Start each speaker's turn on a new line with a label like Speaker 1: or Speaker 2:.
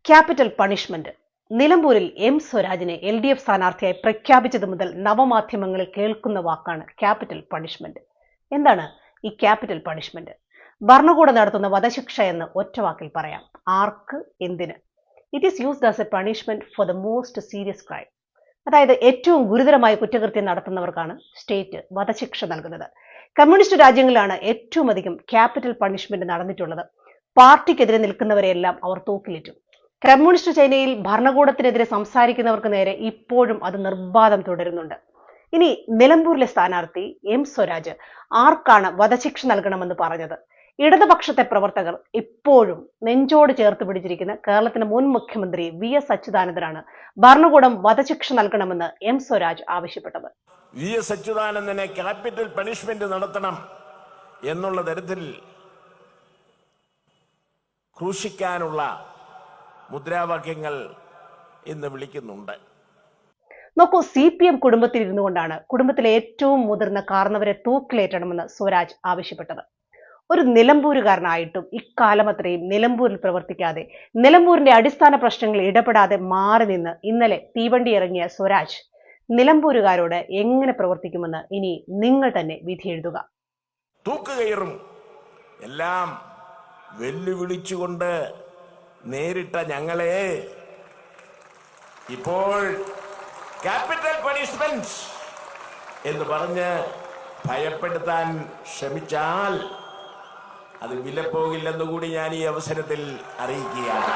Speaker 1: Capital punishment. നിലമ്പൂരിൽ M സ്വരാജിനെ LDF സ്ഥാനാർത്ഥിയായി പ്രഖ്യാപിച്ചത് മുതൽ നവമാധ്യമങ്ങളിൽ കേൾക്കുന്ന വാക്കാണ് ക്യാപിറ്റൽ പണിഷ്മെന്റ്. എന്താണ് ഈ ക്യാപിറ്റൽ പണിഷ്മെന്റ്? ഭരണകൂടം നടത്തുന്ന വധശിക്ഷ എന്ന് ഒറ്റവാക്കിൽ പറയാം. ആർക്ക്, എന്തിന്? It is used as A punishment for the most serious crime. അതായത് ഏറ്റവും ഗുരുതരമായ കുറ്റകൃത്യം നടത്തുന്നവർക്കാണ് സ്റ്റേറ്റ് വധശിക്ഷ നൽകുന്നത്. കമ്മ്യൂണിസ്റ്റ് രാജ്യങ്ങളിലാണ് ഏറ്റവും അധികം ക്യാപിറ്റൽ പണിഷ്മെന്റ് നടന്നിട്ടുള്ളത്. പാർട്ടിക്കെതിരെ നിൽക്കുന്നവരെയെല്ലാം അവർ തൂക്കിലേറ്റും. കമ്മ്യൂണിസ്റ്റ് ചൈനയിൽ ഭരണകൂടത്തിനെതിരെ സംസാരിക്കുന്നവർക്ക് നേരെ ഇപ്പോഴും അത് നിർബാധം തുടരുന്നുണ്ട്. ഇനി നിലമ്പൂരിലെ സ്ഥാനാർത്ഥി എം സ്വരാജ് ആർക്കാണ് വധശിക്ഷ നൽകണമെന്ന് പറഞ്ഞത്? ഇടതുപക്ഷത്തെ പ്രവർത്തകർ ഇപ്പോഴും നെഞ്ചോട് ചേർത്ത് പിടിച്ചിരിക്കുന്ന കേരളത്തിന്റെ മുൻ മുഖ്യമന്ത്രി VS അച്യുതാനന്ദനാണ് ഭരണകൂടം വധശിക്ഷ നൽകണമെന്ന് എം സ്വരാജ് ആവശ്യപ്പെട്ടത്.
Speaker 2: VS അച്യുതാനന്ദനെ ക്യാപിറ്റൽ പണിഷ്മെന്റ് നടത്തണം എന്നുള്ള തരത്തിൽ ക്രൂശിക്കാനുള്ള മുദ്രാവാക്യങ്ങൾ ഇന്ന് വിളിക്കുന്നുണ്ട്.
Speaker 1: നോക്കൂ, CPM കുടുംബത്തിൽ ഇരുന്നു കൊണ്ടാണ് കുടുംബത്തിലെ ഏറ്റവും മുതിർന്ന കാരണവരെ തൂക്കിലേറ്റണമെന്ന് സ്വരാജ് ആവശ്യപ്പെട്ടത്. ഒരു നിലമ്പൂരുകാരനായിട്ടും ഇക്കാലം അത്രയും നിലമ്പൂരിൽ പ്രവർത്തിക്കാതെ, നിലമ്പൂരിന്റെ അടിസ്ഥാന പ്രശ്നങ്ങളിൽ ഇടപെടാതെ മാറി നിന്ന് ഇന്നലെ തീവണ്ടി ഇറങ്ങിയ സ്വരാജ് നിലമ്പൂരുകാരോട് എങ്ങനെ പ്രവർത്തിക്കുമെന്ന് ഇനി നിങ്ങൾ തന്നെ വിധി എഴുതുക.
Speaker 2: തൂക്കുകയറും എല്ലാം വെല്ലുവിളിച്ചുകൊണ്ട് നേരിട്ട ഞങ്ങളെ ഇപ്പോൾ ക്യാപിറ്റൽ പണിഷ്മെന്റ് എന്ന് പറഞ്ഞ് ഭയപ്പെടുത്താൻ ശ്രമിച്ചാൽ അത് വിലപ്പോകില്ലെന്നുകൂടി ഞാൻ ഈ അവസരത്തിൽ അറിയിക്കുകയാണ്.